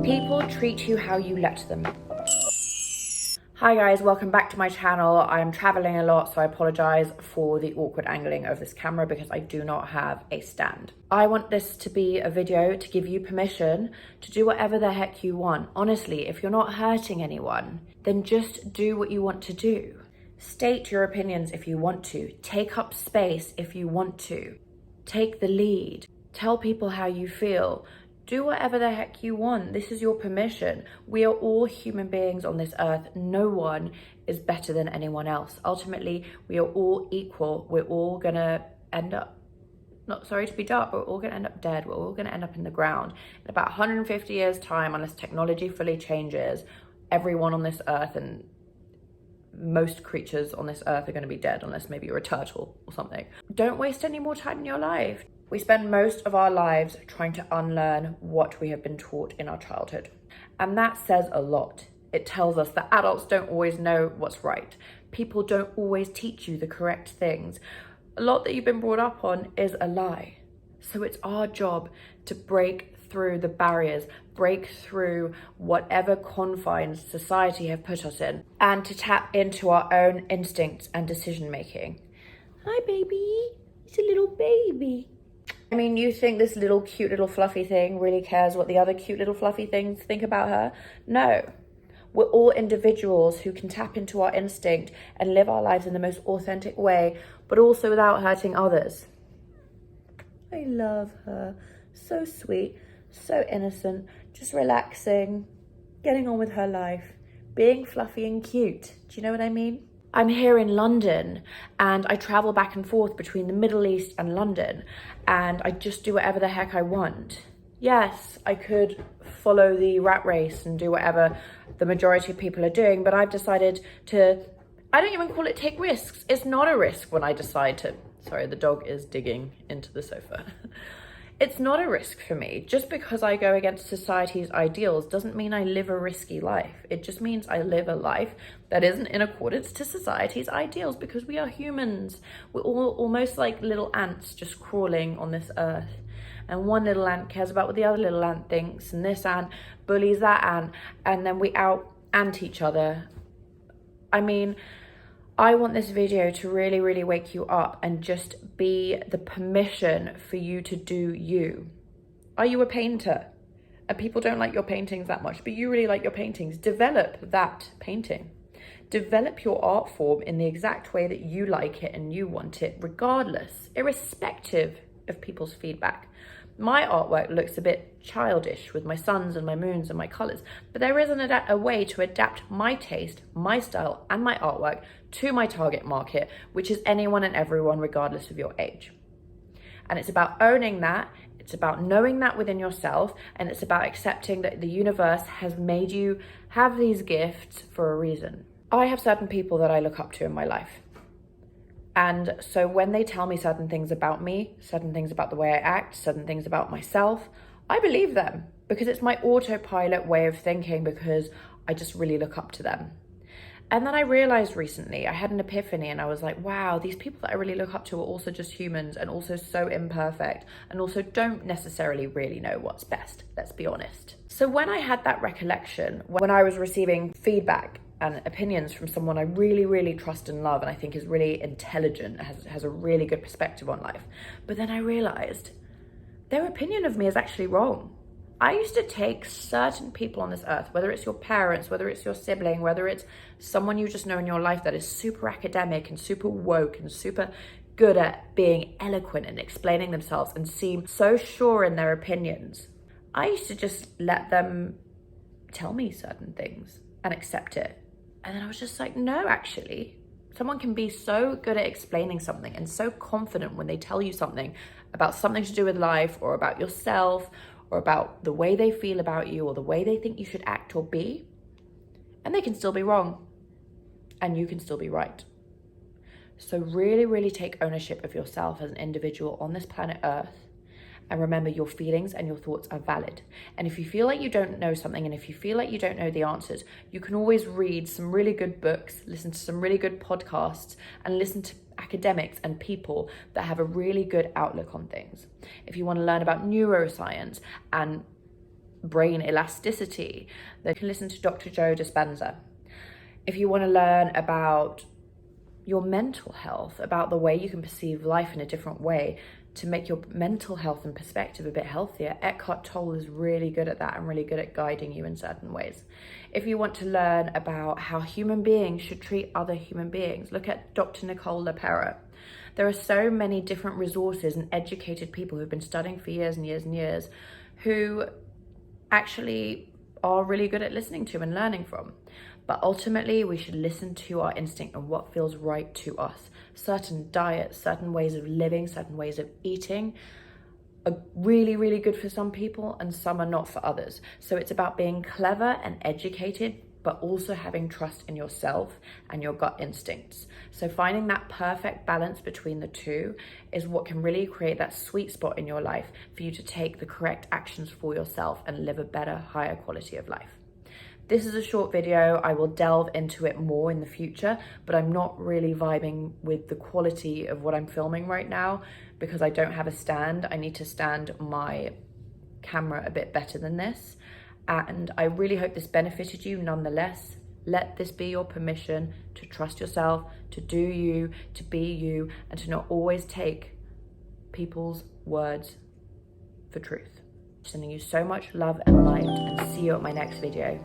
People treat you how you let them. Hi guys, welcome back to my channel. I'm traveling a lot, so I apologize for the awkward angling of this camera because I do not have a stand. I want this to be a video to give you permission to do whatever the heck you want. Honestly, if you're not hurting anyone, then just do what you want to do. State your opinions if you want to. Take up space if you want to. Take the lead. Tell people how you feel. Do whatever the heck you want. This is your permission. We are all human beings on this earth. No one is better than anyone else. Ultimately, we are all equal. We're all gonna end up, not sorry to be dark, but we're all gonna end up dead. We're all gonna end up in the ground. In about 150 years time, unless technology fully changes, everyone on this earth and most creatures on this earth are gonna be dead, unless maybe you're a turtle or something. Don't waste any more time in your life. We spend most of our lives trying to unlearn what we have been taught in our childhood. And that says a lot. It tells us that adults don't always know what's right. People don't always teach you the correct things. A lot that you've been brought up on is a lie. So it's our job to break through the barriers, break through whatever confines society have put us in, and to tap into our own instincts and decision making. Hi baby, it's a little baby. I mean, you think this little cute little fluffy thing really cares what the other cute little fluffy things think about her? No. We're all individuals who can tap into our instinct and live our lives in the most authentic way, but also without hurting others. I love her. So sweet, so innocent, just relaxing, getting on with her life, being fluffy and cute. Do you know what I mean? I'm here in London and I travel back and forth between the Middle East and London, and I just do whatever the heck I want. Yes, I could follow the rat race and do whatever the majority of people are doing, but I've decided to, I don't even call it take risks. It's not a risk when I decide to, sorry, the dog is digging into the sofa. It's not a risk for me. Just because I go against society's ideals doesn't mean I live a risky life. It just means I live a life that isn't in accordance to society's ideals, because we are humans. We're all almost like little ants just crawling on this earth. And one little ant cares about what the other little ant thinks, and this ant bullies that ant, and then we out-ant each other. I mean, I want this video to really, really wake you up and just be the permission for you to do you. Are you a painter? And people don't like your paintings that much, but you really like your paintings. Develop that painting. Develop your art form in the exact way that you like it and you want it, regardless, irrespective of people's feedback. My artwork looks a bit childish with my suns and my moons and my colors, but there is a way to adapt my taste, my style, and my artwork to my target market, which is anyone and everyone, regardless of your age. And it's about owning that, it's about knowing that within yourself, and it's about accepting that the universe has made you have these gifts for a reason. I have certain people that I look up to in my life. And so when they tell me certain things about me, certain things about the way I act, certain things about myself, I believe them because it's my autopilot way of thinking, because I just really look up to them. And then I realized recently, I had an epiphany and I was like, wow, these people that I really look up to are also just humans and also so imperfect and also don't necessarily really know what's best, let's be honest. So when I had that recollection, when I was receiving feedback and opinions from someone I really, really trust and love and I think is really intelligent, has a really good perspective on life. But then I realized their opinion of me is actually wrong. I used to take certain people on this earth, whether it's your parents, whether it's your sibling, whether it's someone you just know in your life that is super academic and super woke and super good at being eloquent and explaining themselves and seem so sure in their opinions. I used to just let them tell me certain things and accept it. And then I was just like, no, actually, someone can be so good at explaining something and so confident when they tell you something about something to do with life or about yourself or about the way they feel about you or the way they think you should act or be. And they can still be wrong and you can still be right. So really, really take ownership of yourself as an individual on this planet Earth. And remember, your feelings and your thoughts are valid. And if you feel like you don't know something and if you feel like you don't know the answers, you can always read some really good books, listen to some really good podcasts, and listen to academics and people that have a really good outlook on things. If you want to learn about neuroscience and brain elasticity. They can listen to Dr. Joe Dispenza. If you want to learn about your mental health, about the way you can perceive life in a different way to make your mental health and perspective a bit healthier, Eckhart Tolle is really good at that and really good at guiding you in certain ways. If you want to learn about how human beings should treat other human beings, look at Dr. Nicole LePera. There are so many different resources and educated people who've been studying for years and years and years who actually are really good at listening to and learning from. But ultimately, we should listen to our instinct and what feels right to us. Certain diets, certain ways of living, certain ways of eating are really, really good for some people and some are not for others. So it's about being clever and educated, but also having trust in yourself and your gut instincts. So finding that perfect balance between the two is what can really create that sweet spot in your life for you to take the correct actions for yourself and live a better, higher quality of life. This is a short video. I will delve into it more in the future, but I'm not really vibing with the quality of what I'm filming right now because I don't have a stand. I need to stand my camera a bit better than this. And I really hope this benefited you nonetheless. Let this be your permission to trust yourself, to do you, to be you, and to not always take people's words for truth. Sending you so much love and light, and see you at my next video.